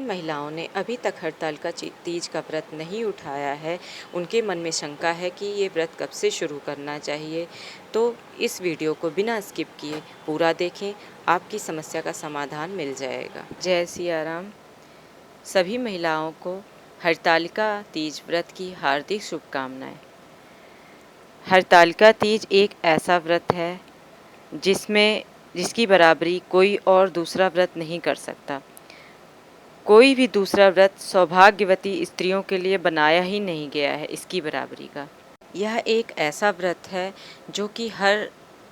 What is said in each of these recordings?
महिलाओं ने अभी तक हरतालिका तीज का व्रत नहीं उठाया है, उनके मन में शंका है कि ये व्रत कब से शुरू करना चाहिए। तो इस वीडियो को बिना स्किप किए पूरा देखें, आपकी समस्या का समाधान मिल जाएगा। जय सिया राम। सभी महिलाओं को हरतालिका तीज व्रत की हार्दिक शुभकामनाएं। हरतालिका तीज एक ऐसा व्रत है जिसकी बराबरी कोई और दूसरा व्रत नहीं कर सकता। कोई भी दूसरा व्रत सौभाग्यवती स्त्रियों के लिए बनाया ही नहीं गया है इसकी बराबरी का। यह एक ऐसा व्रत है जो कि हर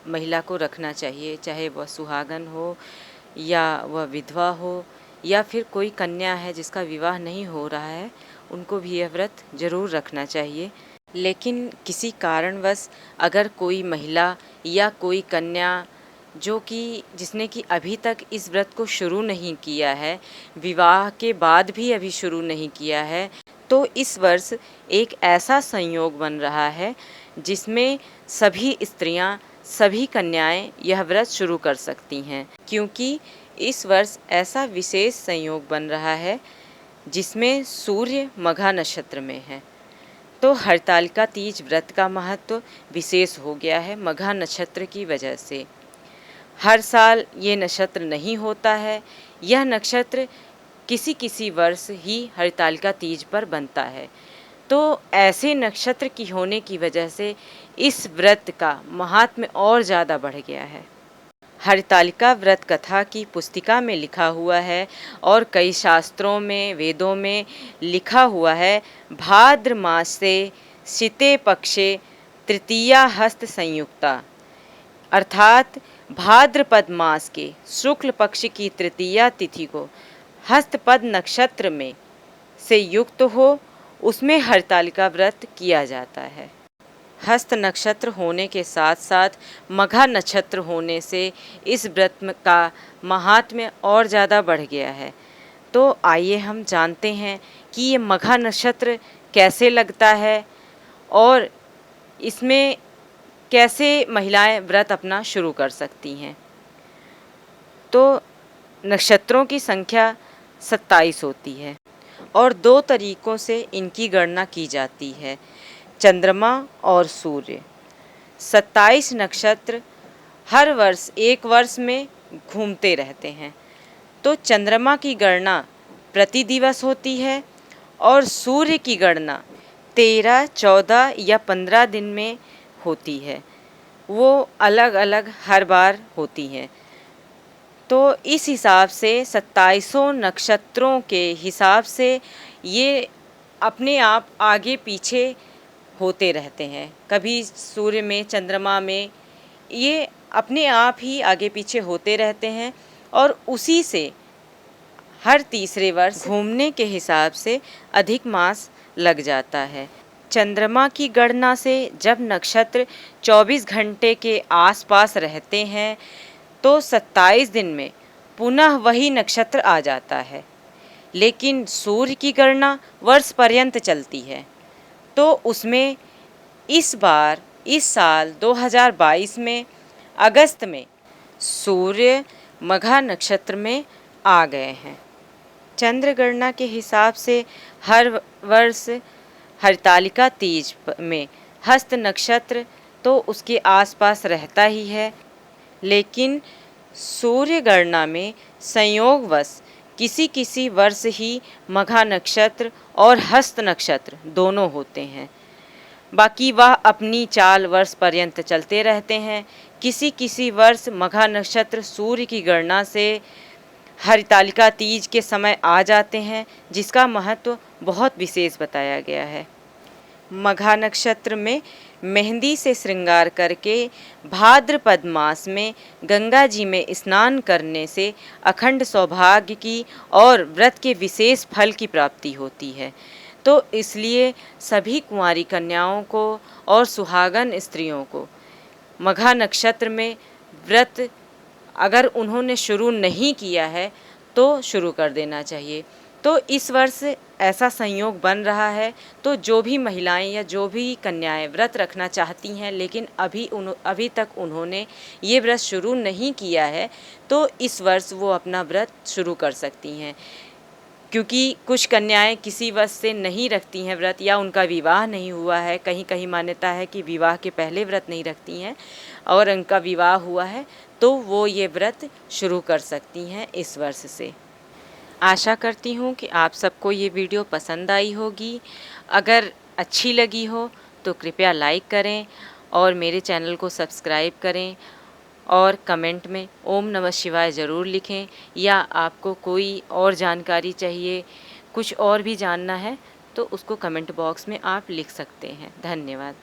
महिला को रखना चाहिए, चाहे वह सुहागन हो या वह विधवा हो या फिर कोई कन्या है जिसका विवाह नहीं हो रहा है, उनको भी यह व्रत ज़रूर रखना चाहिए। लेकिन किसी कारणवश अगर कोई महिला या कोई कन्या जिसने कि अभी तक इस व्रत को शुरू नहीं किया है, विवाह के बाद भी अभी शुरू नहीं किया है, तो इस वर्ष एक ऐसा संयोग बन रहा है जिसमें सभी स्त्रियां, सभी कन्याएं यह व्रत शुरू कर सकती हैं। क्योंकि इस वर्ष ऐसा विशेष संयोग बन रहा है जिसमें सूर्य मघा नक्षत्र में है। तो हरतालिका तीज व्रत का महत्व विशेष हो गया है मघा नक्षत्र की वजह से। हर साल ये नक्षत्र नहीं होता है, यह नक्षत्र किसी किसी वर्ष ही हरतालिका तीज पर बनता है। तो ऐसे नक्षत्र की होने की वजह से इस व्रत का महात्म्य और ज़्यादा बढ़ गया है। हरतालिका व्रत कथा की पुस्तिका में लिखा हुआ है और कई शास्त्रों में, वेदों में लिखा हुआ है, भाद्र मास से शीते पक्षे तृतीया हस्त संयुक्ता, अर्थात भाद्रपद मास के शुक्ल पक्ष की तृतीया तिथि को हस्तपद नक्षत्र में से युक्त हो, उसमें हरतालिका व्रत किया जाता है। हस्त नक्षत्र होने के साथ साथ मघा नक्षत्र होने से इस व्रत का महात्म्य और ज़्यादा बढ़ गया है। तो आइए हम जानते हैं कि ये मघा नक्षत्र कैसे लगता है और इसमें कैसे महिलाएं व्रत अपना शुरू कर सकती हैं। तो नक्षत्रों की संख्या 27 होती है और 2 तरीक़ों से इनकी गणना की जाती है, चंद्रमा और सूर्य। 27 नक्षत्र हर वर्ष एक वर्ष में घूमते रहते हैं। तो चंद्रमा की गणना प्रति दिवस होती है और सूर्य की गणना 13, 14 या 15 दिन में होती है। वो अलग अलग हर बार होती हैं। तो इस हिसाब से 27 नक्षत्रों के हिसाब से ये अपने आप आगे पीछे होते रहते हैं। कभी सूर्य में, चंद्रमा में ये अपने आप ही आगे पीछे होते रहते हैं और उसी से हर तीसरे वर्ष घूमने के हिसाब से अधिक मास लग जाता है। चंद्रमा की गणना से जब नक्षत्र 24 घंटे के आसपास रहते हैं तो 27 दिन में पुनः वही नक्षत्र आ जाता है। लेकिन सूर्य की गणना वर्ष पर्यंत चलती है। तो उसमें इस साल 2022 में अगस्त में सूर्य मघा नक्षत्र में आ गए हैं। चंद्र गणना के हिसाब से हर वर्ष हरतालिका तीज में हस्त नक्षत्र तो उसके आसपास रहता ही है, लेकिन सूर्य गणना में संयोगवश किसी किसी वर्ष ही मघा नक्षत्र और हस्त नक्षत्र दोनों होते हैं। बाकी वह अपनी चाल वर्ष पर्यंत चलते रहते हैं। किसी किसी वर्ष मघा नक्षत्र सूर्य की गणना से हरतालिका तीज के समय आ जाते हैं, जिसका महत्व बहुत विशेष बताया गया है। मघा नक्षत्र में मेहंदी से श्रृंगार करके भाद्रपद मास में गंगा जी में स्नान करने से अखंड सौभाग्य की और व्रत के विशेष फल की प्राप्ति होती है। तो इसलिए सभी कुंवारी कन्याओं को और सुहागन स्त्रियों को मघा नक्षत्र में व्रत अगर उन्होंने शुरू नहीं किया है तो शुरू कर देना चाहिए। तो इस वर्ष ऐसा संयोग बन रहा है, तो जो भी महिलाएं या जो भी कन्याएं व्रत रखना चाहती हैं लेकिन अभी तक उन्होंने ये व्रत शुरू नहीं किया है, तो इस वर्ष वो अपना व्रत शुरू कर सकती हैं। क्योंकि कुछ कन्याएं किसी वजह से नहीं रखती हैं व्रत, या उनका विवाह नहीं हुआ है, कहीं कहीं मान्यता है कि विवाह के पहले व्रत नहीं रखती हैं और उनका विवाह हुआ है, तो वो ये व्रत शुरू कर सकती हैं इस वर्ष से। आशा करती हूँ कि आप सबको ये वीडियो पसंद आई होगी। अगर अच्छी लगी हो तो कृपया लाइक करें और मेरे चैनल को सब्सक्राइब करें और कमेंट में ओम नमः शिवाय ज़रूर लिखें। या आपको कोई और जानकारी चाहिए, कुछ और भी जानना है, तो उसको कमेंट बॉक्स में आप लिख सकते हैं। धन्यवाद।